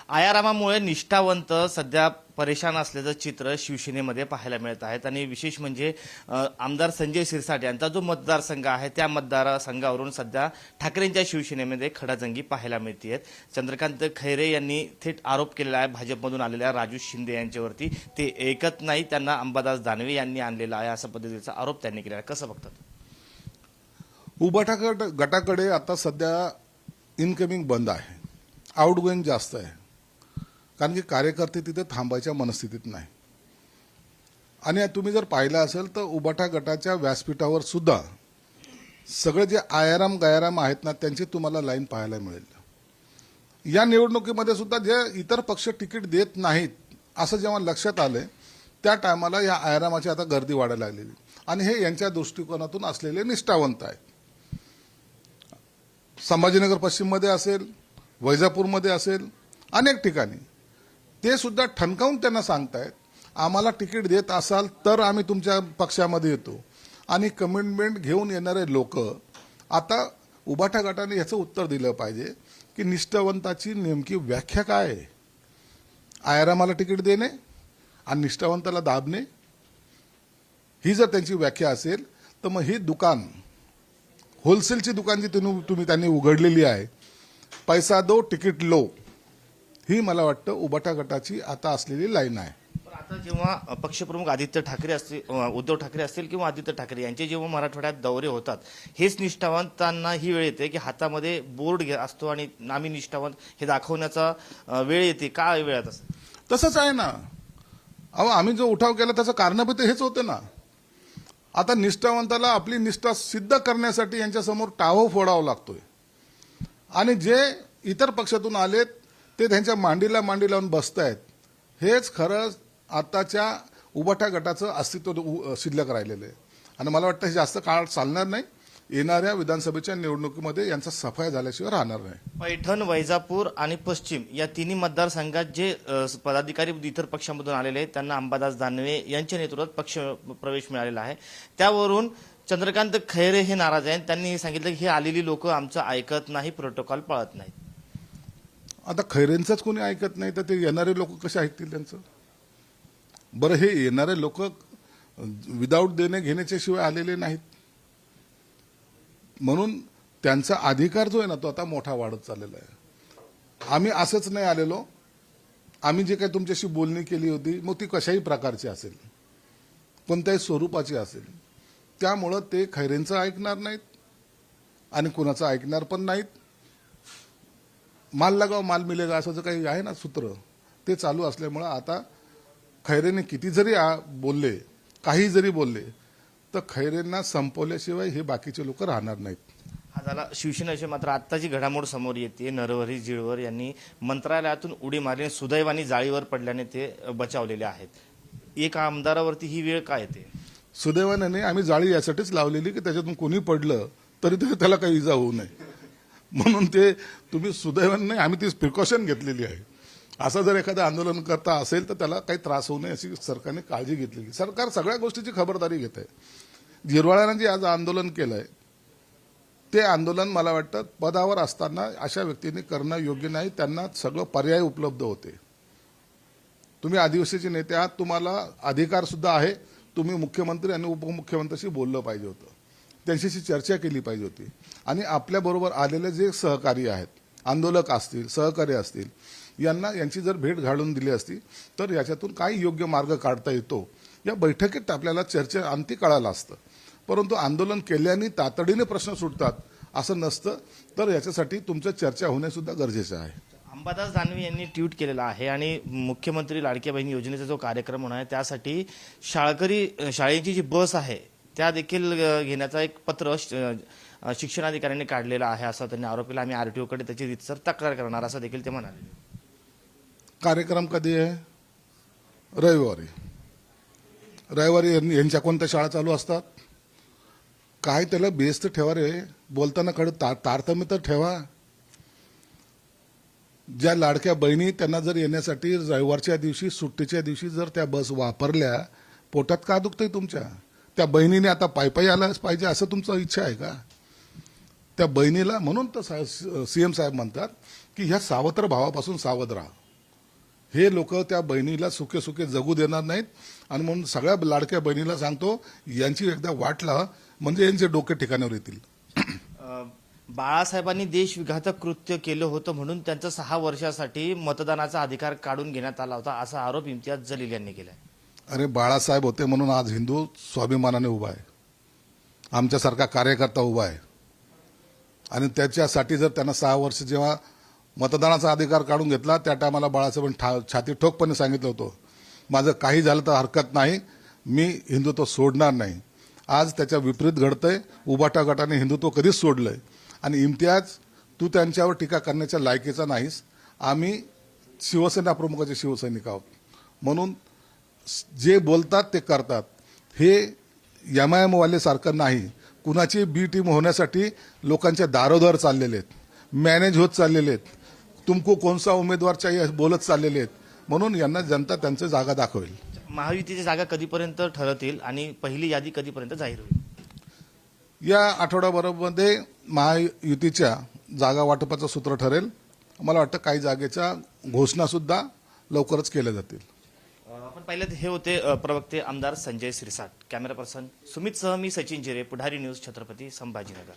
आयारामामुळे निष्ठावंत सध्या परेशान असल्याचं चित्र शिवसेनेमध्ये पाहायला मिळत आहेत आणि विशेष म्हणजे आमदार संजय शिरसाट यांचा जो मतदारसंघ आहे त्या मतदारसंघावरून सध्या ठाकरेंच्या शिवसेनेमध्ये खडाजंगी पाहायला मिळते. चंद्रकांत खैरे यांनी थेट आरोप केलेला आहे भाजपमधून आलेल्या राजू शिंदे यांच्यावरती. ते ऐकत नाही, त्यांना अंबादास दानवे यांनी आणलेला आहे असा पद्धतीचा आरोप त्यांनी केला आहे. कसं बघतात? उबाटा गटाकडे आता सध्या इनकमिंग बंद आहे, आउटगोईंग जास्त आहे, कारण की कार्यकर्ते तिथे थांबायच्या मनस्थितीत नाही. आणि तुम्ही जर पाहिलं असेल तर उबाटा गटाच्या व्यासपीठावर सुद्धा सगळे जे आयाराम गयाराम आहेत ना त्यांची तुम्हाला लाईन पाहायला मिळेल. या निवडणुकीमध्ये सुद्धा जे इतर पक्ष तिकीट देत नाहीत असं जेव्हा लक्षात आलं त्या टायमाला या आयारामाची आता गर्दी वाढायला लागलेली आणि हे यांच्या दृष्टिकोनातून असलेले निष्ठावंत आहेत. संभाजीनगर पश्चिममध्ये असेल, वैजापूरमध्ये असेल, अनेक ठिकाणी ते सुद्धा ठणकावून त्यांना सांगतायत आम्हाला तिकीट देत असाल तर आम्ही तुमच्या पक्षामध्ये येतो. आणि कमिटमेंट घेऊन येणारे लोक आता उबाटा गटाने याचं उत्तर दिलं पाहिजे की निष्ठावंताची नेमकी व्याख्या काय आहे. आयारामाला तिकीट देणे आणि निष्ठावंताला दाबणे ही जर त्यांची व्याख्या असेल तर मग ही दुकान होलसेलची दुकान जी तुम्ही त्यांनी उघडलेली आहे, पैसा दो तिकीट लो, ही मला वाटतं उबाटा गटाची आता असलेली लाईन आहे. आता जेव्हा पक्षप्रमुख आदित्य ठाकरे असतील, उद्धव ठाकरे असतील किंवा आदित्य ठाकरे यांचे जेव्हा मराठवाड्यात दौरे होतात, हेच निष्ठावंतांना ही वेळ येते की हातामध्ये बोर्ड असतो आणि आम्ही निष्ठावंत हे दाखवण्याचा वेळ येते. का वेळ येत असते? तसंच आहे ना. अहो, आम्ही जो उठाव केला त्याचं कारण पण हेच होतं ना. आता निष्ठावंताला आपली निष्ठा सिद्ध करण्यासाठी यांच्यासमोर टाहो फोडावा लागतोय आणि जे इतर पक्षातून आलेत ते त्यांच्या मांडीला मांडी लावून बसतायत. हेच खरं आताच्या उबाटा गटाचं अस्तित्व शिल्लक राहिलेलं आहे आणि मला वाटतं हे जास्त काळ चालणार नाही. येणाऱ्या विधानसभेच्या निवडणुकीमध्ये यांचा सफाया झाल्याशिवाय राहणार नाही. पैठण, वैजापूर आणि पश्चिम या तिन्ही मतदारसंघात जे पदाधिकारी इतर पक्षांमधून आलेले आहेत त्यांना अंबादास दानवे यांच्या नेतृत्वात पक्ष प्रवेश मिळालेला आहे. त्यावरून चंद्रकांत खैरे हे नाराज आहेत. त्यांनी सांगितलं की हे आलेली लोक आमचं ऐकत नाही, प्रोटोकॉल पाळत नाहीत. आता खैरेंचंच कोणी ऐकत नाही तर ते येणारे लोक कसे ऐकतील त्यांचं? बरं, हे येणारे लोक विदाऊट देणे घेण्याच्या शिवाय आलेले नाहीत, म्हणून त्यांचा अधिकार जो आहे ना तो आता मोठा वाढत चाललेला आहे. आम्ही असंच नाही आलेलो, आम्ही जे काही तुमच्याशी बोलणी केली होती मग ती कशाही प्रकारची असेल, कोणत्याही स्वरूपाची असेल, त्यामुळं ते खैरेंचं ऐकणार नाहीत आणि कुणाचं ऐकणार पण नाहीत. माल लगाव माल मिलेगा असं जे काही आहे ना सूत्र, ते चालू असल्यामुळं आता खैरेने किती जरी बोलले, काही जरी बोलले तर खैरेंना संपवल्याशिवाय हे बाकीचे लोक राहणार नाहीत. हा झाला शिवसेनेचे. मात्र आत्ताची घडामोड समोर येते. नरहरी झिरवर यांनी मंत्रालयातून उडी मारली, सुदैवाने जाळीवर पडल्याने ते बचावलेले आहेत. एका आमदारावरती ही वेळ काय येते? सुदैवाने आम्ही जाळी यासाठीच लावलेली की त्याच्यातून कोणी पडलं तरी त्याला काही इजा होऊ नये, म्हणून ते तुम्ही सुदैवाने नाही, आम्ही ती प्रिकॉशन घेतलेली आहे. असं जर एखादं आंदोलन करता असेल तर त्याला काही त्रास होऊ नये अशी सरकारने काळजी घेतलेली. सरकार सगळ्या गोष्टीची खबरदारी घेत आहे. झिरवाळ्यानं जे आज आंदोलन केलंय ते आंदोलन मला वाटतं पदावर असताना अशा व्यक्तींनी करणं योग्य नाही. त्यांना सगळं पर्याय उपलब्ध होते. तुम्ही आदिवासीचे नेते आहात, तुम्हाला अधिकार सुद्धा आहे. तुम्ही मुख्यमंत्री आणि उपमुख्यमंत्र्यांशी बोललं पाहिजे होतं, त्यांच्याशी चर्चा केली पाहिजे होती आणि आपल्याबरोबर आलेले जे सहकारी आहेत, आंदोलक असतील, सहकारी असतील, यांची जर भेट घालून दिली असती तर याच्यातून काही योग्य मार्ग काढता येतो या बैठकीत आपल्याला चर्चा अंती कळालं असतं. परंतु आंदोलन केल्याने तातडीने प्रश्न सुटतात असं नसतं, तर याच्यासाठी तुमचं चर्चा होणे सुद्धा गरजेचं आहे. अंबादास दानवे यांनी ट्विट केलेलं आहे आणि मुख्यमंत्री लाडक्या बहिणी योजनेचा जो कार्यक्रम होणार आहे त्यासाठी शाळेची जी बस आहे त्या देखील घेण्याचा एक पत्र शिक्षणाधिकाऱ्यांनी काढलेलं आहे असा त्यांनी आरोप केला. आम्ही आरटीओकडे त्याची रीतसर तक्रार करणार असं देखील ते म्हणाले. कार्यक्रम कधी आहे? रविवारी यांच्या कोणत्या शाळा चालू असतात? काय त्याला बेस तर ठेवा रे, बोलताना तारतम्य तर ठेवा. ज्या लाडक्या बहिणी त्यांना जर येण्यासाठी रविवारच्या दिवशी, सुट्टीच्या दिवशी जर त्या बस वापरल्या, पोटात का दुखतंय तुमच्या? त्या बहिणीने आता पायी आलाच पाहिजे असं तुमचं इच्छा आहे का? त्या बहिणीला म्हणून तर सीएम साहेब म्हणतात की ह्या सावत्र भावापासून सावध राहा. हे लोक त्या बहिणीला सुखे सुखे जगू देणार नाहीत. आणि म्हणून सगळ्या लाडक्या बहिणीला सांगतो, यांची एकदा वाट लावा म्हणजे यांचे डोके ठिकाणावर येतील. बाळासाहेबांनी देशविघातक कृत्य केलं होतं म्हणून त्यांचं 6 वर्षासाठी मतदानाचा अधिकार काढून घेण्यात आला होता, असा आरोप इम्तियाज जलील यांनी केलाय. अरे बाळासाहेब होते म्हणून आज हिंदू स्वाभिमानाने उभा आहे, आमच्यासारखा कार्यकर्ता उभा आहे. आणि त्याच्यासाठी जर त्यांना 6 वर्ष जेव्हा मतदानाचा अधिकार काढून घेतला, त्या टायमाला बाळासाहेबांनी छाती ठोकपणे सांगितलं होतं, माझं काही झालं तर हरकत नाही, मी हिंदुत्व सोडणार नाही. आज त्याच्या विपरीत घडतंय. उबाटा गटाने हिंदुत्व कधीच सोडलंय. आणि इम्तियाज, तू त्यांच्यावर टीका करण्याच्या लायकीचा नाहीस. आम्ही शिवसेना प्रमुखाचे शिवसैनिक आहोत, म्हणून जे बोलतात ते करतात. हे MIM वाले सारखं नाही. कुणाची बी टीम होण्यासाठी लोकांच्या दारोदार चाललेले आहेत, मॅनेज होत चाललेले आहेत, तुमको कोणसा उमेदवार चाहिए बोलत चाललेले आहेत. म्हणून यांना जनता त्यांचं जागा दाखवेल. महायुतीच्या जागा कधीपर्यंत ठरतील आणि पहिली यादी कधीपर्यंत जाहीर होईल? या आठवड्याभरामध्ये महायुतीच्या जागा वाटपाचं सूत्र ठरेल. मला वाटतं काही जागेच्या घोषणा सुद्धा लवकरच केल्या जातील. आपण पाहिलं हे होते प्रवक्ते आमदार संजय शिरसाट. कॅमेरा पर्सन सुमित सह मी सचिन जिरे, पुढारी न्यूज, छत्रपती संभाजीनगर.